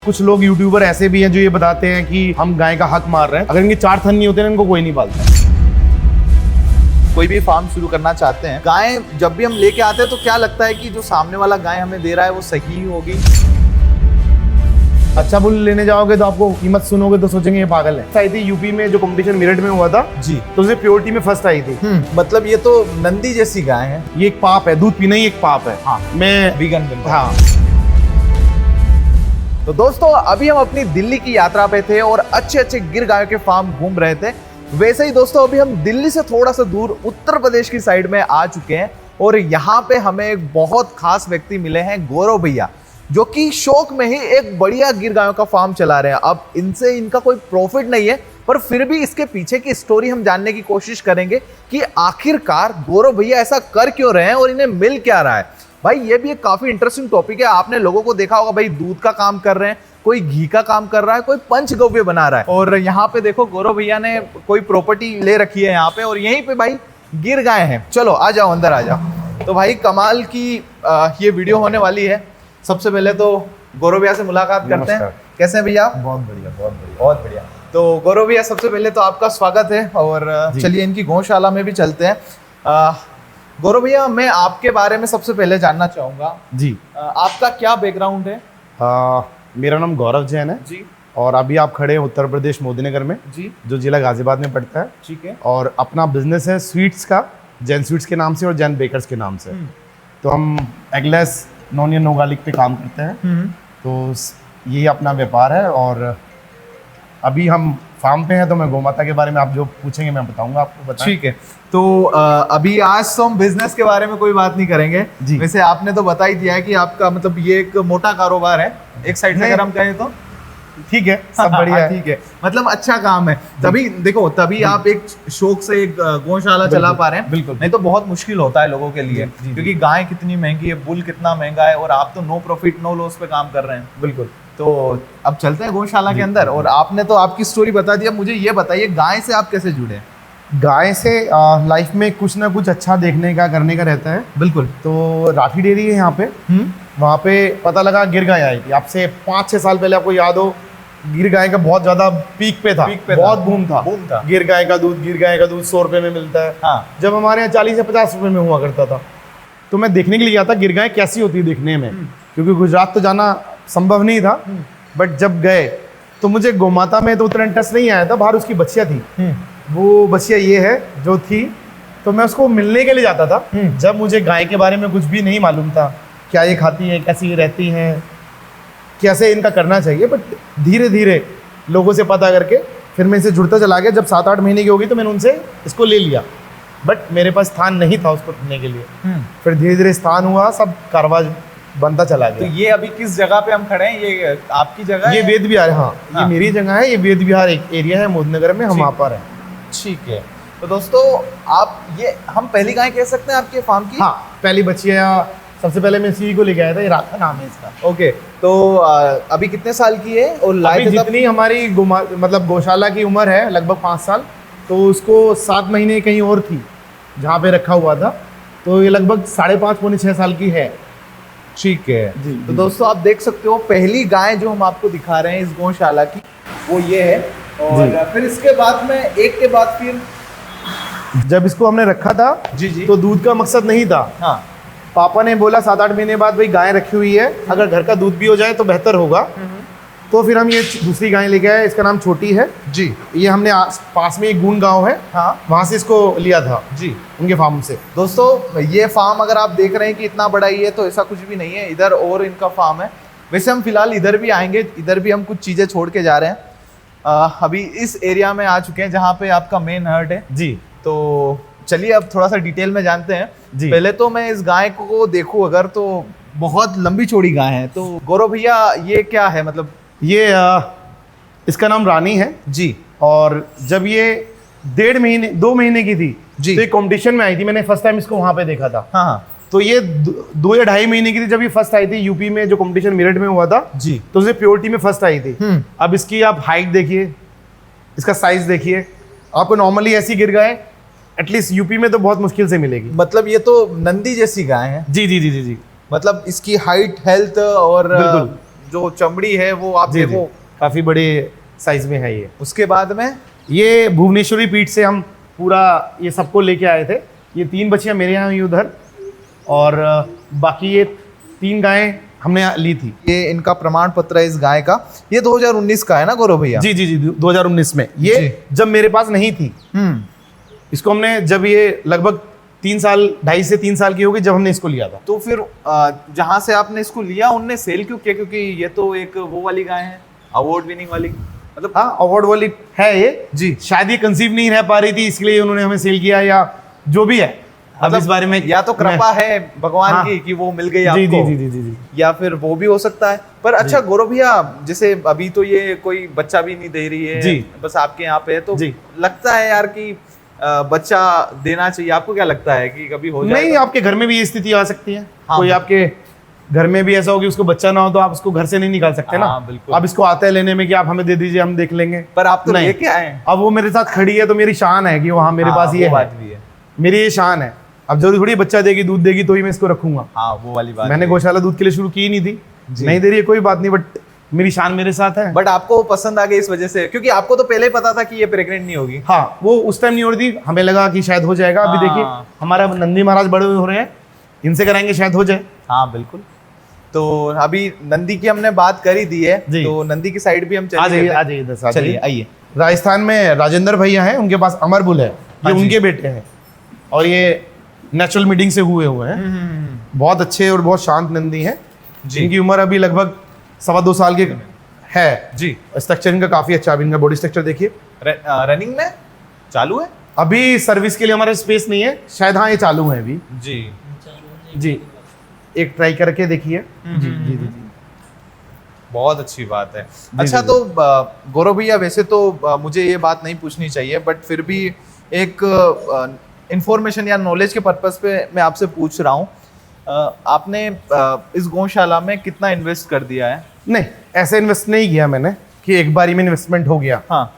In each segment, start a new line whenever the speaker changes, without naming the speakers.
कुछ लोग यूट्यूबर ऐसे भी हैं जो ये बताते हैं कि हम गाय का हक मार रहे हैं। अगर इनके 4 थन नहीं होते ना, इनको कोई नहीं पालता।
कोई भी फार्म शुरू करना चाहते हैं, गाय जब भी हम लेके आते हैं तो क्या लगता है कि जो सामने वाला गाय हमें दे रहा है वो सही होगी?
अच्छा बुल लेने जाओगे तो आपको कीमत सुनोगे तो सोचेंगे ये पागल है। आई थी यूपी में जो कंपटीशन मेरठ में हुआ था
जी,
तो उसे प्योरिटी में फर्स्ट आई थी।
मतलब ये तो नंदी जैसी गाय है।
ये एक पाप है, दूध पीना ही एक पाप है।
हाँ,
मैं
वीगन।
हाँ।
तो दोस्तों अभी हम अपनी दिल्ली की यात्रा पे थे और अच्छे अच्छे गिर गायों के फार्म घूम रहे थे। वैसे ही दोस्तों अभी हम दिल्ली से थोड़ा सा दूर उत्तर प्रदेश की साइड में आ चुके हैं और यहाँ पे हमें एक बहुत खास व्यक्ति मिले हैं, गौरव भैया, जो कि शौक में ही एक बढ़िया गिर गायों का फार्म चला रहे हैं। अब इनसे इनका कोई प्रॉफिट नहीं है, पर फिर भी इसके पीछे की स्टोरी हम जानने की कोशिश करेंगे कि आखिरकार गौरव भैया ऐसा कर क्यों रहे हैं और इन्हें मिल क्या रहा है। भाई ये भी एक काफी इंटरेस्टिंग टॉपिक है। आपने लोगों को देखा होगा, भाई दूध का काम कर रहे हैं, कोई घी का काम कर रहा है, कोई पंचगव्य बना रहा है। और यहाँ पे देखो गौरव भैया ने कोई प्रॉपर्टी ले रखी है यहाँ पे और यहीं पे भाई गिर गाय हैं। चलो आ जाओ, अंदर आ जाओ। तो भाई कमाल की ये वीडियो होने वाली है। सबसे पहले तो गौरव भैया से मुलाकात करते हैं। कैसे हैं भैया?
बहुत बढ़िया, बहुत बढ़िया,
बहुत बढ़िया। तो गौरव भैया सबसे पहले तो आपका स्वागत है और चलिए इनकी गौशाला में भी चलते हैं। गौरव भैया मैं आपके बारे में सबसे पहले जानना चाहूंगा
जी।
आपका क्या बैकग्राउंड है?
मेरा नाम गौरव जैन है
जी।
और अभी आप खड़े हैं उत्तर प्रदेश मोदीनगर में,
जी,
जो जिला गाजियाबाद में पड़ता है।
ठीक है।
और अपना बिजनेस है स्वीट्स का, जैन स्वीट्स के नाम से और जैन बेकर्स के नाम से। तो हम एगलेस नॉन या नो गार्लिक पे काम करते हैं। तो यही अपना व्यापार है और अभी हम फार्म पे हैं। तो मैं गौमाता के बारे में आप जो पूछेंगे मैं बताऊंगा आपको।
ठीक है। तो अभी आज तो हम बिजनेस के बारे में कोई बात नहीं करेंगे
जी।
वैसे आपने तो बता ही दिया है कि आपका मतलब ये एक मोटा कारोबार है एक साइड से, अगर हम कहें तो
ठीक है, सब बढ़िया है।
ठीक है, मतलब अच्छा काम है। तभी देखो, तभी आप एक शौक से एक गौशाला चला पा रहे हैं।
बिल्कुल।
नहीं तो बहुत मुश्किल होता है लोगों के लिए,
जी।
क्योंकि गाय कितनी महंगी है, बुल कितना महंगा है और आप तो नो प्रॉफिट नो लॉस पे काम कर रहे हैं।
बिल्कुल।
तो अब चलते हैं गौशाला के अंदर। और आपने तो आपकी स्टोरी बता दी, अब मुझे ये बताइए गाय से आप कैसे जुड़े?
गाय से लाइफ में कुछ ना कुछ अच्छा देखने का, करने का रहता है।
बिल्कुल।
तो राठी डेयरी है यहाँ पे, वहाँ पे पता लगा गिर गाय आई थी। आपसे 5-6 साल पहले आपको याद हो, गिर गाय का बहुत ज्यादा पीक पे था, बहुत बूम था। गिर गाय का दूध 100 रुपए में मिलता है।
हाँ।
जब हमारे यहाँ 40 या 50 रुपए में हुआ करता था। तो मैं देखने के लिए गया था गिर गाय कैसी होती है देखने में, क्योंकि गुजरात तो जाना संभव नहीं था। बट जब गए तो मुझे गौमाता में तो उतना इंटरेस्ट नहीं आया था। बाहर उसकी बच्चियाँ थी, वो बच्चियाँ ये है जो थी, तो मैं उसको मिलने के लिए जाता था। जब मुझे गाय के बारे में कुछ भी नहीं मालूम था, क्या ये खाती है, कैसी ये रहती हैं, कैसे इनका करना चाहिए। बट धीरे धीरे लोगों से पता करके फिर मैं इसे जुड़ता चला गया। जब 7-8 महीने की होगी तो मैंने उनसे इसको ले लिया, बट मेरे पास स्थान नहीं था उसको रखने के लिए। फिर धीरे धीरे स्थान हुआ, सब कारोबार बनता चला
तो
गया।
ये अभी किस जगह पे हम खड़े हैं? ये आपकी जगह
ये
है?
वेद विहार, हाँ, ये मेरी जगह है। ये वेद विहार एक एरिया है मोदीनगर में, हम वहाँ पर हैं।
ठीक है। तो दोस्तों आप ये हम पहली गाय कह सकते हैं आपके फार्म की?
हाँ, पहली बच्चियाँ सबसे पहले मैं इसी को लेके आया था। ये राधा नाम है इसका।
ओके। तो अभी कितने साल की है? और
अभी जितनी हमारी मतलब गौशाला की उम्र है लगभग 5 साल, तो उसको 7 महीने कहीं और थी जहाँ पे रखा हुआ था। तो ये लगभग 5.5-6 साल की है।
ठीक है
जी।
तो दोस्तों आप देख सकते हो पहली गाय जो हम आपको दिखा रहे हैं इस गौशाला की, वो ये है। और फिर इसके बाद में एक के बाद फिर
जब इसको हमने रखा था
जी
तो दूध का मकसद नहीं था।
हाँ।
पापा ने बोला 7-8 महीने बाद भाई गाय रखी हुई है, अगर घर का दूध भी हो जाए तो बेहतर होगा। तो फिर हम ये दूसरी गाय लेके आए, इसका नाम छोटी है
जी।
ये हमने पास में एक गून गांव है,
हाँ,
वहाँ से इसको लिया था
जी,
उनके फार्म से।
दोस्तों ये फार्म अगर आप देख रहे हैं कि इतना बड़ा ही है, तो ऐसा कुछ भी नहीं है, इधर और इनका फार्म है। वैसे हम फिलहाल इधर भी आएंगे, इधर भी हम कुछ चीज़ें छोड़ के जा रहे हैं। अभी इस एरिया में आ चुके हैं जहाँ पे आपका मेन हर्ट है
जी।
तो चलिए अब थोड़ा सा डिटेल में जानते हैं
जी।
पहले तो मैं इस गाय को देखूं अगर, तो बहुत लंबी चौड़ी गाय है। तो गौरव भैया ये क्या है? मतलब
ये इसका नाम रानी है
जी।
और जब ये 2 महीने की थी
जी।
तो ये कंपटीशन में आई थी। मैंने फर्स्ट टाइम इसको वहाँ पे देखा था।
हाँ हाँ
तो ये 2 या 2.5 महीने की थी जब ये फर्स्ट आई थी यूपी में, जो कंपटीशन मेरठ में हुआ था
जी।
तो उसे प्योरिटी में फर्स्ट आई थी। अब इसकी आप हाइट देखिए, इसका साइज देखिए। आपको नॉर्मली ऐसी गिर गाय एटलीस्ट यूपी में तो बहुत मुश्किल से मिलेगी।
मतलब ये तो नंदी जैसी गाय है।
जी जी जी जी जी।
मतलब इसकी हाइट, हेल्थ और
बिल्कुल।
जो चमड़ी है वो आप
जी,
देखो।
काफी बड़े साइज में है ये।
उसके बाद में
ये भुवनेश्वरी पीठ से हम पूरा ये सबको लेके आए थे। ये 3 बच्चियां मेरे यहाँ हुई उधर, और बाकी ये 3 गायें हमने ली थी।
ये इनका प्रमाण पत्र है इस गाय का। ये 2019 का है ना गौरव भैया?
जी जी जी, 2019 में। ये
जी।
जब मेरे पास नहीं थी, इसको हमने जब ये लगभग 3 साल, 2.5 से 3 साल की होगी जब हमने इसको लिया था।
तो फिर जहां से आपने इसको लिया उनने सेल क्यों किया? क्योंकि ये तो एक वो वाली गाय है, अवार्ड विनिंग वाली, मतलब।
हाँ, अवार्ड वाली है ये
जी।
शायद ये कंसीव नहीं रह पा रही थी, इसलिए उन्होंने हमें सेल किया, या जो भी है। अब
मतलब
इस बारे में
या तो कृपा है भगवान
हाँ।
की कि वो मिल गई
जी
आपको,
जी जी जी जी।
या फिर वो भी हो सकता है। पर अच्छा गौरव भैया, जैसे अभी तो ये कोई बच्चा भी नहीं दे रही है
जी।
बस आपके यहाँ पे है, तो
जी।
लगता है यार कि बच्चा देना चाहिए। आपको क्या लगता है कि कभी हो जाए?
नहीं, आपके घर में भी ये स्थिति आ सकती है।
हाँ।
कोई आपके घर में भी ऐसा हो कि उसको बच्चा ना हो, तो आप उसको घर से नहीं निकाल सकते ना।
हाँ, बिल्कुल।
अब इसको आता है लेने में कि आप हमें दे दीजिए, हम देख लेंगे।
पर आप तो
नहीं।
लेके आए हैं।
अब वो मेरे साथ खड़ी है तो मेरी शान है कि वहाँ मेरे
हाँ,
पास ये
वो बात
है।
भी है।
मेरी ये शान है। अब जरूरी थोड़ी बच्चा देगी, दूध देगी तो ही मैं इसको रखूंगा।
हाँ, वो वाली बात
मैंने
भी है।
गौशाला दूध के लिए शुरू की नहीं थी, नहीं दे रही है कोई बात नहीं, बट मेरी शान मेरे साथ है।
बट आपको पसंद आ गई इस वजह से, क्योंकि आपको तो पहले ही पता था कि ये प्रेग्नेंट नहीं होगी।
हाँ, वो उस टाइम नहीं हो रही थी, हमें लगा कि शायद हो जाएगा। अभी
हाँ।
देखिए हमारा नंदी महाराज बड़े हो रहे हैं, इनसे कराएंगे शायद हो जाए।
हाँ बिल्कुल। तो अभी नंदी की हमने बात कर ही दी है,
जी।
तो नंदी की साइड भी हम
आ जाइए,
चलिए।
आ जाइए, इधर से आ जाइए।
चलिए आइए।
राजस्थान में राजेंद्र भैया हैं, उनके पास अमर बुल है, ये
हाँ जी।
उनके बेटे हैं, और ये नेचुरल मीटिंग से हुए हैं। बहुत अच्छे और बहुत शांत नंदी हैं।
जी।
इनकी उम्र अभी लगभग 2.25 साल की है।
जी।
स्ट्रक्चर इनका काफी अच्छा, अभी इनका बॉडी स्ट्रक्चर देखिए।
रनिंग में चालू है?
अभी सर्विस के लिए हमारे स्पेस नहीं है शायद, हाँ ये चालू है अभी।
जी
जी, एक ट्राई करके देखिए। जी जी जी जी।
बहुत अच्छी बात है।
जी,
अच्छा,
जी,
तो गौरव भैया, वैसे तो मुझे ये बात नहीं पूछनी चाहिए, बट फिर भी एक इंफॉर्मेशन या नॉलेज के पर्पस पे मैं आपसे पूछ रहा हूँ। आपने इस गौशाला में कितना इन्वेस्ट कर दिया है?
नहीं, ऐसे इन्वेस्ट नहीं किया मैंने कि एक बारी में इन्वेस्टमेंट हो गया।
हाँ।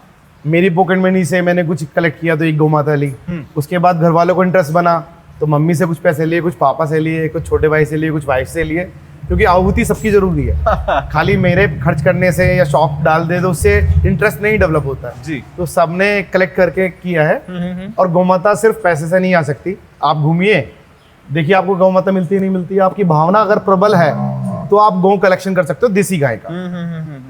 मेरी पॉकेट मनी से मैंने कुछ कलेक्ट किया तो एक गौ माता ली, उसके बाद घर वालों को इंटरेस्ट बना तो मम्मी से कुछ पैसे लिए, कुछ पापा से लिए, कुछ छोटे भाई से लिए, कुछ वाइफ से लिए, क्योंकि आहुति सबकी जरूरी है। खाली मेरे खर्च करने से या शॉप डाल दे तो उससे इंटरेस्ट नहीं डेवलप होता है।
जी।
तो सबने कलेक्ट करके किया है। और गौ माता सिर्फ पैसे से नहीं आ सकती। आप घूमिए, देखिए आपको गौ माता मिलती है नहीं मिलती है, आपकी भावना अगर प्रबल है तो आप गौ कलेक्शन कर सकते हो देसी गाय का,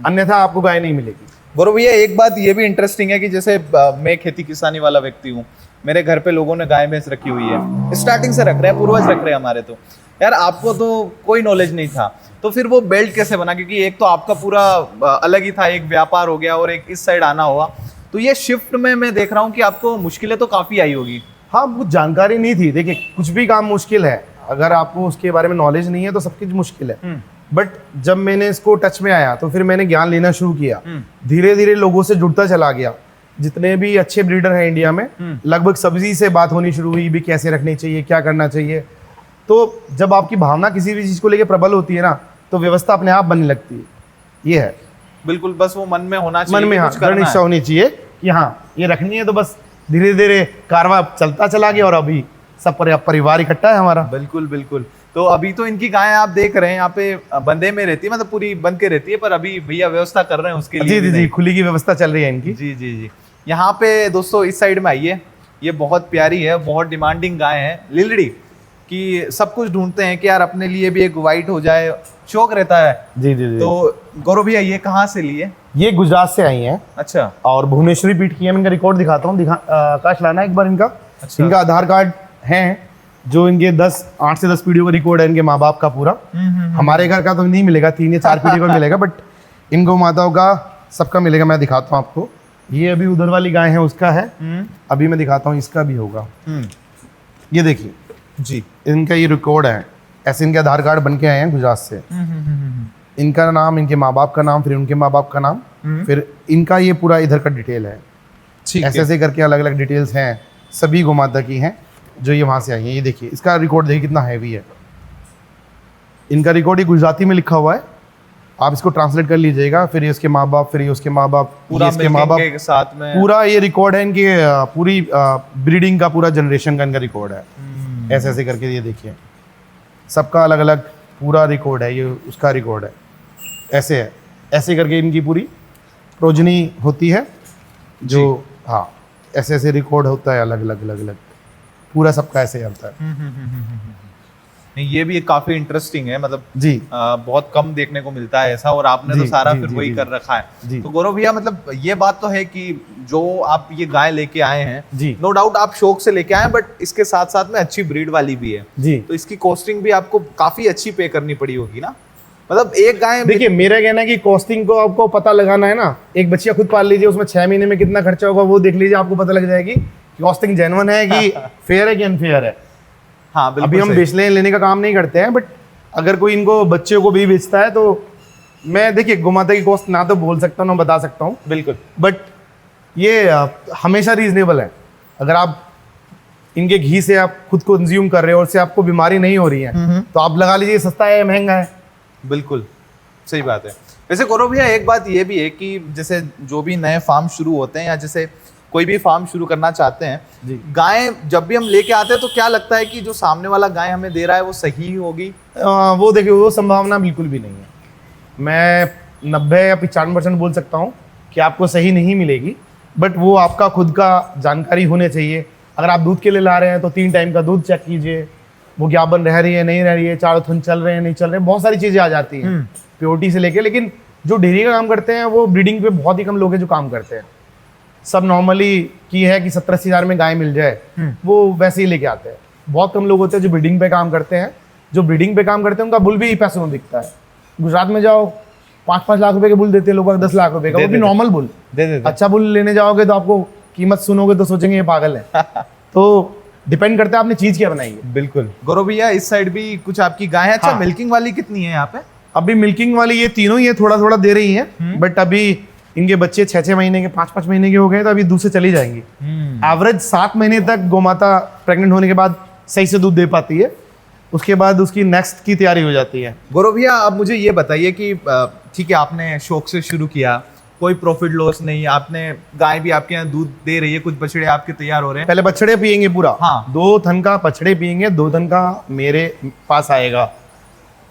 अन्यथा आपको गाय नहीं मिलेगी।
गौरव भैया, एक बात ये भी इंटरेस्टिंग है कि जैसे मैं खेती किसानी वाला व्यक्ति हूँ, मेरे घर पे लोगों ने गाय भैंस रखी हुई है, स्टार्टिंग से रख रहे हैं, पूर्वज रख रहे हैं हमारे। तो यार आपको तो कोई नॉलेज नहीं था, तो फिर वो बेल्ट कैसे बना? क्योंकि एक तो आपका पूरा अलग ही था, एक व्यापार हो गया और एक इस साइड आना हुआ, तो ये शिफ्ट में मैं देख रहा हूँ कि आपको मुश्किलें तो काफी आई होगी।
हाँ, कुछ जानकारी नहीं थी। देखिए, कुछ भी काम मुश्किल है, अगर आपको उसके बारे में नॉलेज नहीं है तो सब कुछ मुश्किल है। बट जब मैंने इसको टच में आया तो फिर मैंने ज्ञान लेना शुरू किया, धीरे धीरे लोगों से जुड़ता चला गया। जितने भी अच्छे ब्रीडर हैं इंडिया में, लगभग सभी से बात होनी शुरू हुई भी कैसे रखनी चाहिए, क्या करना चाहिए। तो जब आपकी भावना किसी भी चीज़ को लेकर प्रबल होती है ना, तो व्यवस्था अपने आप बनने लगती है। ये है,
बिल्कुल, बस वो मन में होना चाहिए,
मन में हाँ
कुछ करना
दृढ़ निश्चय
है।
होनी चाहिए कि हाँ ये रखनी है। तो बस धीरे धीरे कारवां चलता चला गया और अभी सब परिवार इकट्ठा है हमारा।
बिल्कुल बिल्कुल। तो अभी तो इनकी गाय आप देख रहे हैं यहाँ पे बंदे में रहती है, मतलब पूरी बंद के रहती है, पर अभी भैया व्यवस्था कर रहे हैं उसके लिए।
जी जी जी, खुली की व्यवस्था चल रही है इनकी।
जी जी जी। यहाँ पे दोस्तों इस साइड में आइए, ये बहुत प्यारी है, बहुत डिमांडिंग गाय है, लिलड़ी, कि सब कुछ ढूंढते हैं कि यार अपने लिए भी एक वाइट हो जाए, शौक रहता है।
जी जी जी।
तो गौरव भैया, ये कहाँ से लिए?
ये गुजरात से आई हैं।
अच्छा।
और भुवनेश्वरी पीठ की है। मैं इनका रिकॉर्ड दिखाता हूँ, आकाश लाना एक बार इनका।
अच्छा।
इनका आधार कार्ड है जो इनके 8 से 10 पीढ़ियों का रिकॉर्ड है इनके माँ बाप का पूरा। हमारे घर का तो नहीं मिलेगा, 3 या 4 पीढ़ी का मिलेगा, बट इन गौ माताओं का सबका मिलेगा। मैं दिखाता हूँ आपको, ये अभी उधर वाली गाय है उसका है, अभी मैं दिखाता हूँ इसका भी होगा। ये देखिए
जी,
इनका ये रिकॉर्ड है, ऐसे इनके आधार कार्ड बन के आए हैं गुजरात से। इनका नाम, इनके माँ बाप का नाम, फिर उनके माँ बाप का नाम, फिर इनका ये पूरा इधर का डिटेल है। ऐसे ऐसे करके अलग अलग डिटेल्स हैं, सभी गौ माता की हैं जो ये वहाँ से आई हैं। ये देखिए इसका रिकॉर्ड देखिए कितना हैवी है। इनका रिकॉर्ड ये गुजराती में लिखा हुआ है, आप इसको ट्रांसलेट कर लीजिएगा। फिर ये उसके माँ बाप, फिर ये उसके माँ बाप,
पूरा
इसके माँ बाप
के साथ में
पूरा ये रिकॉर्ड है इनके पूरी ब्रीडिंग का, पूरा जनरेशन का इनका रिकॉर्ड है। ऐसे ऐसे करके ये देखिए सबका अलग अलग पूरा रिकॉर्ड है, ये उसका रिकॉर्ड है। ऐसे है, ऐसे करके इनकी पूरी प्रोजनी होती है जो, हाँ ऐसे ऐसे रिकॉर्ड होता है, अलग अलग अलग अलग, पूरा सबका ऐसे होता है।
नहीं, ये भी एक काफी इंटरेस्टिंग है, मतलब
जी
बहुत कम देखने को मिलता है ऐसा, और आपने तो
जी,
सारा
जी,
फिर
जी,
वही
जी।
कर रखा है।
जी।
तो गौरव भैया, मतलब ये बात तो है कि जो आप ये गाय लेके आए हैं,
जी।
नो डाउट आप शौक से लेके आए हैं, बट इसके साथ साथ में अच्छी ब्रीड वाली भी है,
जी।
तो इसकी कॉस्टिंग भी आपको काफी अच्छी पे करनी पड़ी होगी ना। मतलब एक गाय
देखिए मेरा कहना है कि कॉस्टिंग को आपको पता लगाना है ना, एक बच्चिया खुद पाल लीजिए, उसमें 6 महीने में कितना खर्चा होगा वो देख लीजिए, आपको पता लग जाएगी कॉस्टिंग जेन्युइन है कि फेयर है कि अनफेयर है।
हाँ बिल्कुल
अभी हम
सही।
लेने का काम नहीं करते हैं, बट अगर कोई इनको बच्चे को भी बेचता है तो मैं, देखिए गोमाता की कॉस्ट ना तो बोल सकता हूँ ना बता सकता हूँ,
बिल्कुल।
बट ये हमेशा रीजनेबल है। अगर आप इनके घी से आप खुद को कंज्यूम कर रहे हो और से आपको बीमारी नहीं हो रही है तो आप लगा लीजिए, सस्ता है महंगा है।
बिल्कुल सही बात है। वैसे गौरव भैया एक बात ये भी है कि जैसे जो भी नए फार्म शुरू होते हैं या जैसे कोई भी फार्म शुरू करना चाहते हैं,
जी।
गाय जब भी हम लेके आते हैं तो क्या लगता है कि जो सामने वाला गाय हमें दे रहा है वो सही होगी?
वो देखिए वो संभावना बिल्कुल भी नहीं है। मैं 90 या 95% बोल सकता हूँ कि आपको सही नहीं मिलेगी, बट वो आपका खुद का जानकारी होने चाहिए। अगर आप दूध के लिए ला रहे हैं तो 3 टाइम का दूध चेक कीजिए, वो क्या बन रह रही है नहीं रह रही है, चारों थन चल रहे हैं नहीं चल रहे हैं, बहुत सारी चीज़ें आ जाती हैं प्योरिटी से लेके। लेकिन जो डेयरी का काम करते हैं वो ब्रीडिंग पे बहुत ही कम लोग हैं जो काम करते हैं। सब नॉर्मली की है कि 70-80 हज़ार में गाय मिल जाए, वो वैसे ही लेके आते हैं। बहुत कम लोग होते हैं जो ब्रीडिंग पे काम करते हैं। जो ब्रीडिंग पे काम करते हैं उनका बुल भी पैसों में बिकता है। गुजरात में जाओ 5-5 लाख रुपए के बुल देते हैं लोग, 10 लाख रुपए का, वो भी नॉर्मल बुल।
दे देते।
अच्छा बुल लेने जाओगे तो आपको कीमत सुनोगे तो सोचेंगे ये पागल है। तो डिपेंड करता है आपने चीज क्या बनाई है।
बिल्कुल। गौरव भैया इस साइड भी कुछ आपकी गाय है। अच्छा,
हाँ।
मिल्किंग वाली कितनी है यहाँ पे?
अभी मिल्किंग वाली ये तीनों ही है, थोड़ा थोड़ा दे रही हैं, बट अभी इनके बच्चे 6-6 महीने के 5-5 महीने के हो गए तो अभी दूध से चली जाएंगी। एवरेज 7 महीने तक गोमाता प्रेग्नेंट होने के बाद सही से दूध दे पाती है, उसके बाद उसकी नेक्स्ट की तैयारी हो जाती है।
गौरव भैया अब मुझे ये बताइए कि ठीक है आपने शौक से शुरू किया, कोई प्रॉफिट लॉस नहीं, आपने गाय भी आपके यहाँ दूध दे रही है, कुछ बछड़े आपके तैयार हो रहे हैं।
पहले बछड़े पियेंगे पूरा,
हाँ।
2 थन का बछड़े पियेंगे, 2 थन का मेरे पास आएगा,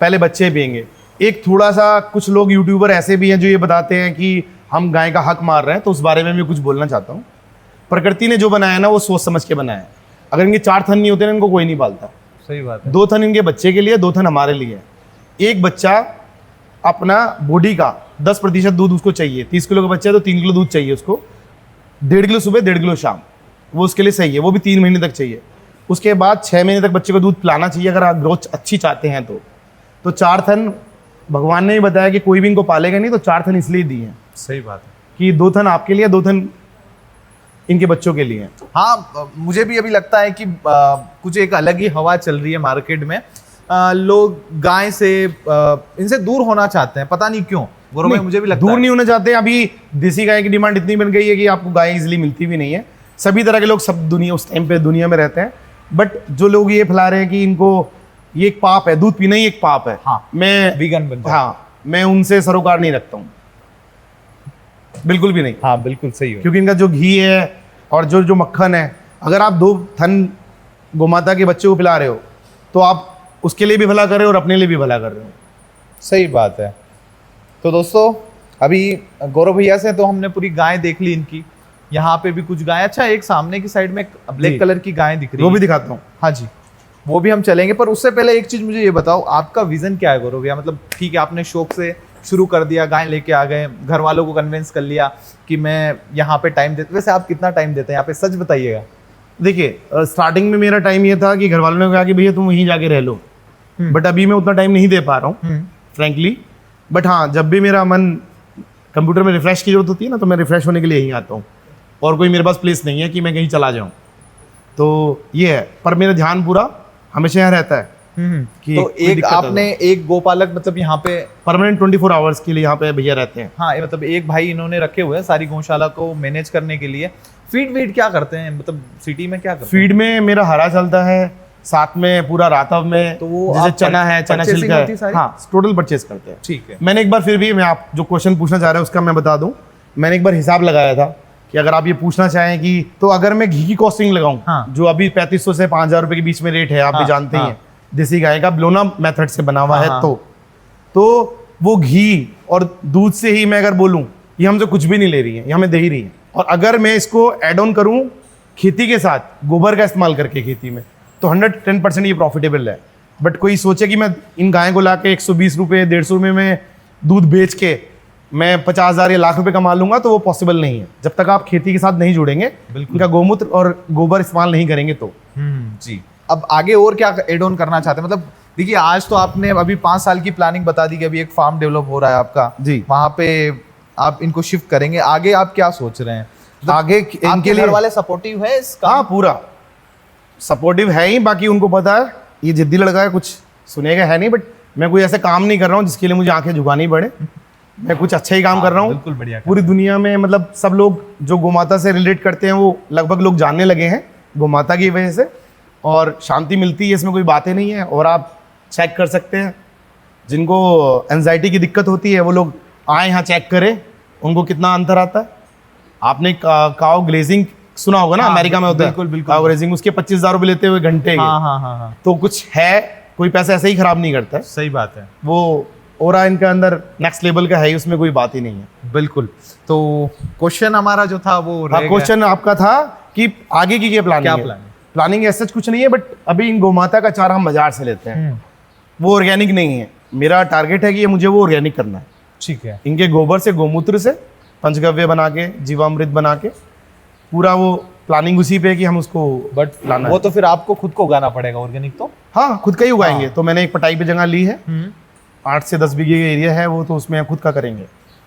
पहले बच्चे पियेंगे। एक थोड़ा सा कुछ लोग यूट्यूबर ऐसे भी हैं जो ये बताते हैं कि हम गाय का हक मार रहे हैं, तो उस बारे में मैं कुछ बोलना चाहता हूँ। प्रकृति ने जो बनाया ना वो सोच समझ के बनाया है। अगर इनके 4 थन नहीं होते ना इनको कोई नहीं पालता।
सही बात है।
2 थन इनके बच्चे के लिए, 2 थन हमारे लिए। एक बच्चा अपना बॉडी का 10% दूध उसको चाहिए। 30 किलो का बच्चा है तो 3 किलो दूध चाहिए उसको, 1.5 किलो सुबह 1.5 किलो शाम, वो उसके लिए सही है। वो भी 3 महीने तक चाहिए। उसके बाद 6 महीने तक बच्चे को दूध पिलाना चाहिए अगर आप ग्रोथ अच्छी चाहते हैं तो 4 थन भगवान ने ही बताया कि कोई भी इनको पालेगा नहीं, तो 4 थन इसलिए दिए हैं
सही बात है
कि 2 थन आपके लिए, 2 थन इनके बच्चों के लिए।
हाँ, मुझे भी अभी लगता है कि कुछ एक अलग ही हवा चल रही है मार्केट में। लोग गाय से इनसे दूर होना चाहते हैं, पता नहीं क्यों गौरव भाई, मुझे भी लगता
दूर
है।
नहीं होना चाहते। अभी देसी गाय की डिमांड इतनी बन गई है कि आपको गाय इजिली मिलती भी नहीं है। सभी तरह के लोग सब दुनिया उस टाइम पे दुनिया में रहते हैं, बट जो लोग ये फैला रहे हैं कि इनको ये एक पाप है, दूध पीना ही एक पाप है,
हाँ,
मैं
वीगन बन जाए।
हाँ मैं उनसे सरोकार नहीं रखता हूँ, बिल्कुल भी नहीं।
हाँ बिल्कुल सही हो।
क्योंकि इनका जो घी है और जो मक्खन है, अगर आप 2 थन गोमाता के बच्चे को पिला रहे हो तो आप उसके लिए भी भला कर रहे हो और अपने लिए भी भला कर रहे हो।
सही बात है। तो दोस्तों अभी गौरव भैया से तो हमने पूरी गाय देख ली इनकी, यहाँ पे भी कुछ गाय। अच्छा, एक सामने की साइड में ब्लैक कलर की गाय दिख रही है,
वो भी दिखाता हूँ।
हाँ जी, वो भी हम चलेंगे, पर उससे पहले एक चीज मुझे ये बताओ, आपका विजन क्या है गौरव भैया? मतलब ठीक है आपने शौक से शुरू कर दिया, गाय लेके आ गए, घर वालों को कन्विंस कर लिया कि मैं यहाँ पे टाइम देता। वैसे आप कितना टाइम देते हैं यहाँ पे, सच बताइएगा।
देखिए स्टार्टिंग में मेरा टाइम ये था कि घर वालों ने कहा कि भैया तुम वहीं जाके रह लो, बट अभी मैं उतना टाइम नहीं दे पा रहा हूँ फ्रैंकली। बट हाँ, जब भी मेरा मन कंप्यूटर में रिफ्रेश की जरूरत होती है ना, तो मैं रिफ्रेश होने के लिए यहीं आता हूँ, और कोई मेरे पास प्लेस नहीं है कि मैं कहीं चला जाऊँ। तो ये है, पर मेरा ध्यान पूरा हमेशा यहाँ रहता है कि
तो
कोई
एक
दिक्कत
आपने एक गोपालक मतलब यहाँ पे
परमानेंट 24 आवर्स के लिए यहाँ पे भैया रहते हैं।
हाँ, ये मतलब एक भाई इन्होंने रखे हुए हैं सारी गौशाला को मैनेज करने के लिए। फीड वीड क्या करते हैं, मतलब सिटी में क्या करते हैं?
फीड में मेरा हरा चलता है, साथ में पूरा रातव में
तो वो
जैसे
आप
चना है, चना
purchasing
छिलका
होती है
है,
सारी?
हाँ टोटल परचेज करते हैं।
ठीक है।
मैंने एक बार, फिर भी मैं आप जो क्वेश्चन पूछना चाह रहे हैं उसका मैं बता दूं, मैंने एक बार हिसाब लगाया था कि अगर आप ये पूछना चाहें कि तो अगर मैं घी की कॉस्टिंग लगाऊं,
हाँ।
जो अभी 3500 से 5000 रुपए के बीच में रेट है, आप भी
हाँ,
जानते ही
हाँ।
हैं, देसी गाय का ब्लोना मेथड से बना हुआ
हाँ,
है,
हाँ।
तो वो घी और दूध से ही मैं अगर बोलूँ, ये हमसे कुछ भी नहीं ले रही है, ये हमें दे ही रही है। और अगर मैं इसको ऐड ऑन करूँ खेती के साथ, गोबर का इस्तेमाल करके खेती में, तो 110% ये प्रॉफिटेबल है। बट कोई सोचे कि मैं इन गाय को ला के 120 रुपये 150 रुपये में दूध बेच के मैं 50,000 या लाख रुपए कमा लूंगा, तो वो पॉसिबल नहीं है जब तक आप खेती के साथ नहीं जुड़ेंगे, इनका गोमूत्र और गोबर इस्तेमाल नहीं करेंगे तो।
जी, अब आगे और क्या एड ऑन करना चाहते हैं? मतलब देखिए, आज तो आपने अभी 5 साल की प्लानिंग बता दी कि अभी एक फार्म डेवलप हो रहा है आपका,
जी,
वहां पे आप इनको शिफ्ट करेंगे। आगे आप क्या सोच रहे हैं?
आगे इनके लिए
घर वाले सपोर्टिव है इसका?
हाँ, पूरा सपोर्टिव है ही। बाकी उनको पता है ये जिद्दी लड़का है, कुछ सुनेगा है नहीं। बट मैं कोई ऐसे काम नहीं कर रहा हूँ जिसके लिए मुझे आंखें झुकानी पड़े। मैं कुछ अच्छा ही काम कर रहा हूँ।
बिल्कुल बढ़िया।
पूरी दुनिया में मतलब सब लोग जो गोमाता से रिलेट करते हैं वो लगभग लोग जानने लगे हैं गोमाता की वजह से, और शांति मिलती है, इसमें कोई बातें नहीं है। और आप चेक कर सकते हैं, जिनको एंजाइटी की दिक्कत होती है वो लोग आए यहाँ चेक करें, उनको कितना अंतर आता है। आपने काओ ग्लेजिंग सुना होगा ना, अमेरिका में होता है
बिल्कुल बिल्कुल।
काओ ग्लेजिंग, उसके 25,000 रुपये लेते हुए घंटे के।
हाँ।
तो कुछ है, कोई पैसा ऐसे ही खराब नहीं करता है।
सही बात है।
वो ओरा इनका अंदर नेक्स्ट लेवल का है ही, उसमें कोई बात ही नहीं है।
बिल्कुल। तो क्वेश्चन हमारा जो था वो रह गया।
क्वेश्चन आपका था कि आगे की क्या प्लानिंग है? प्लानिंग ऐसा कुछ नहीं है, बट अभी इन गोमाता का चारा हम बाजार से लेते हैं, वो ऑर्गेनिक नहीं है। मेरा टारगेट है कि ये मुझे वो ऑर्गेनिक करना है।
ठीक है।
इनके गोबर से, गोमूत्र से पंचगव्य बना के, जीवामृत बना के, पूरा वो प्लानिंग उसी पे है कि हम उसको
बट
लाना
वो तो फिर आपको खुद को उगाना पड़ेगा ऑर्गेनिक तो?
हाँ, खुद का ही उगाएंगे। तो मैंने एक पटाई पे जगह ली है, 8 से 10 बीघे का एरिया है वो, तो उसमें खुद का करेंगे,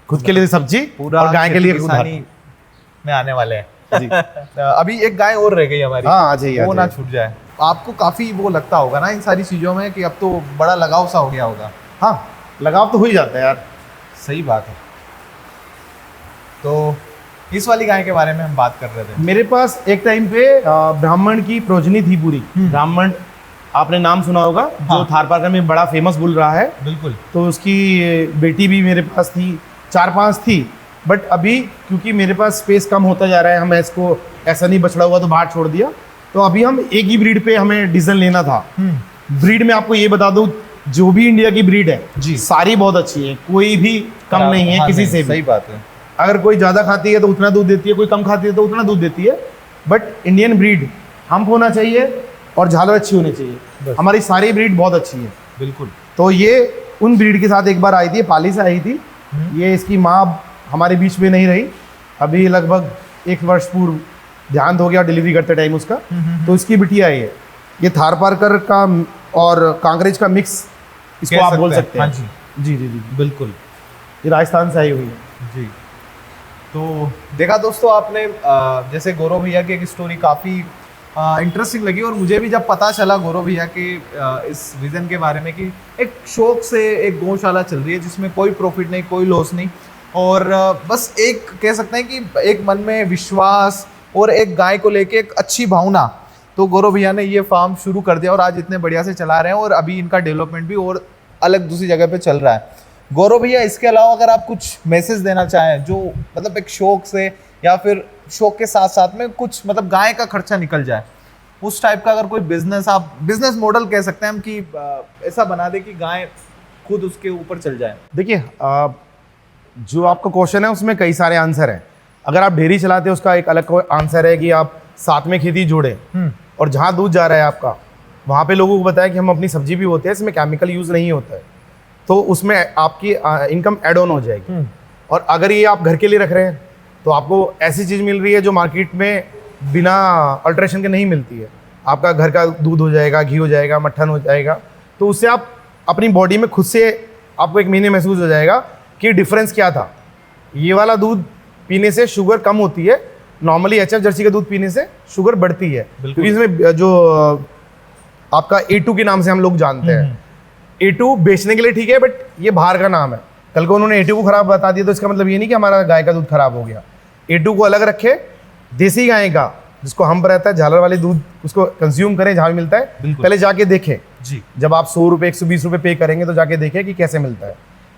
खुद के लिए सब्जी
पूरा,
और गाय के लिए
किसानी में आने वाले हैं जी। अभी एक गाय और रह गई हमारी,
हाँ, आ जाइए,
वो ना छूट जाए। आपको काफी वो लगता होगा ना इन सारी चीजों में कि अब तो बड़ा लगाव सा हो गया होगा?
हाँ, लगाव तो हो ही जाता है यार।
सही बात है। तो इस वाली गाय के बारे में हम बात कर रहे थे।
मेरे पास एक टाइम पे ब्राह्मण की प्रोजनी थी पूरी। ब्राह्मण, आपने नाम सुना होगा, जो थारपारकर में बड़ा फेमस बुल रहा है।
बिल्कुल।
तो उसकी बेटी भी मेरे पास थी, 4-5 थी। बट अभी क्योंकि मेरे पास स्पेस कम होता जा रहा है, हमें इसको ऐसा नहीं बछड़ा हुआ तो बाहर छोड़ दिया। तो अभी हम एक ही ब्रीड पे हमें डिसीजन लेना था। ब्रीड में आपको ये बता दूं, जो भी इंडिया की ब्रीड है
जी,
सारी बहुत अच्छी है, कोई भी कम नहीं है किसी से भी।
सही बात है।
अगर कोई ज़्यादा खाती है तो उतना दूध देती है, कोई कम खाती है तो उतना दूध देती है। बट इंडियन ब्रीड हम्प होना चाहिए और झालर अच्छी होनी चाहिए। हमारी सारी ब्रीड बहुत अच्छी है।
बिल्कुल।
तो ये उन ब्रीड के साथ एक बार आई थी, पाली से आई थी। ये इसकी माँ हमारे बीच में नहीं रही, अभी लगभग 1 वर्ष पूर्व देहांत हो गया डिलीवरी करते टाइम उसका। तो इसकी बिटिया है ये थारपारकर का और कांकरेज का मिक्स, इसको आप बोल सकते हैं।
हाँ जी
जी जी जी,
बिल्कुल।
ये राजस्थान से आई हुई है
जी। तो देखा दोस्तों आपने, जैसे गौरव भैया की एक स्टोरी काफ़ी इंटरेस्टिंग लगी, और मुझे भी जब पता चला गौरव भैया के इस विज़न के बारे में कि एक शौक से एक गौशाला चल रही है जिसमें कोई प्रॉफिट नहीं, कोई लॉस नहीं, और बस एक कह सकते हैं कि एक मन में विश्वास और एक गाय को लेके एक अच्छी भावना, तो गौरव भैया ने ये फार्म शुरू कर दिया और आज इतने बढ़िया से चला रहे हैं, और अभी इनका डेवलपमेंट भी और अलग दूसरी जगह पे चल रहा है। गौरव भैया, इसके अलावा अगर आप कुछ मैसेज देना चाहें, जो मतलब एक शौक से या फिर शौक के साथ साथ में कुछ मतलब गाय का खर्चा निकल जाए, उस टाइप का अगर कोई बिजनेस, आप बिजनेस मॉडल कह सकते हैं हम, कि ऐसा बना दे कि गाय खुद उसके ऊपर चल जाए।
देखिए, जो आपका क्वेश्चन है उसमें कई सारे आंसर हैं। अगर आप डेयरी चलाते हैं उसका एक अलग आंसर है कि आप साथ में खेती जोड़ें, और जहाँ दूध जा रहा है आपका, वहाँ पे लोगों को बताया कि हम अपनी सब्जी भी होते हैं, इसमें केमिकल यूज़ नहीं होता है, तो उसमें आपकी इनकम एड ऑन हो जाएगी। और अगर ये आप घर के लिए रख रहे हैं तो आपको ऐसी चीज़ मिल रही है जो मार्केट में बिना अल्ट्रेशन के नहीं मिलती है। आपका घर का दूध हो जाएगा, घी हो जाएगा, मट्ठन हो जाएगा, तो उससे आप अपनी बॉडी में खुद से आपको एक महीने महसूस हो जाएगा कि डिफरेंस क्या था। ये वाला दूध पीने से शुगर कम होती है, नॉर्मली HF जर्सी का दूध पीने से शुगर बढ़ती है, क्योंकि इसमें जो आपका A2 के नाम से हम लोग जानते हैं। A2 बेचने के लिए ठीक है, बट ये बाहर का नाम है। कल को उन्होंने A2 को खराब बता दिया तो इसका मतलब ये नहीं कि हमारा गाय का दूध खराब हो गया। A2 को अलग रखे, देसी गाय का जिसको हम पर रहता है, झालर वाले दूध, उसको कंज्यूम करें जहाँ भी मिलता है। पहले जाके देखें
जी,
जब आप 100 रुपये 120 रुपये पे करेंगे तो जाके देखें कि कैसे मिलता है।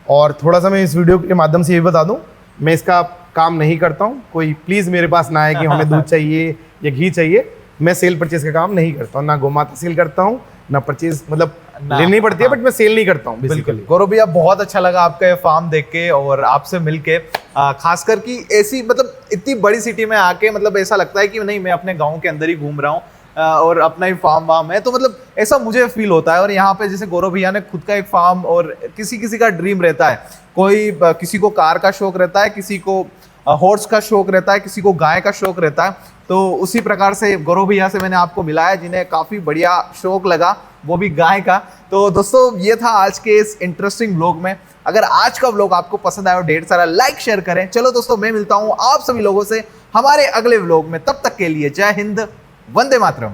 और थोड़ा सा मैं इस वीडियो के माध्यम से ये बता दूं, मैं इसका काम नहीं करता हूँ। कोई प्लीज़ मेरे पास ना आए कि हमें दूध चाहिए या घी चाहिए। मैं सेल परचेज का काम नहीं करता हूँ, ना गोमाता सेल करता हूँ, ना परचेज, मतलब
ना,
लेनी पड़ती है,
हाँ।
बट मैं सेल नहीं करता हूँ
बिल्कुल
बेसिकली।
गौरव भैया, बहुत अच्छा लगा आपका ये फार्म देख के और आपसे मिलके, खासकर कि ऐसी मतलब इतनी बड़ी सिटी में आके मतलब ऐसा लगता है कि नहीं, मैं अपने गांव के अंदर ही घूम रहा हूँ और अपना ही फार्म वार्म है, तो मतलब ऐसा मुझे फील होता है। और यहाँ पे जैसे गौरव भैया ने खुद का एक फार्म, और किसी किसी का ड्रीम रहता है, कोई किसी को कार का शौक रहता है, किसी को हॉर्स का शौक रहता है, किसी को गाय का शौक रहता है। तो उसी प्रकार से गौरव भैया से मैंने आपको मिलाया, जिन्हें काफ़ी बढ़िया शौक लगा, वो भी गाय का। तो दोस्तों ये था आज के इस इंटरेस्टिंग व्लॉग में। अगर आज का व्लॉग आपको पसंद आया, ढेर सारा लाइक शेयर करें। चलो दोस्तों, मैं मिलता हूँ आप सभी लोगों से हमारे अगले व्लॉग में। तब तक के लिए जय हिंद, वंदे मातरम।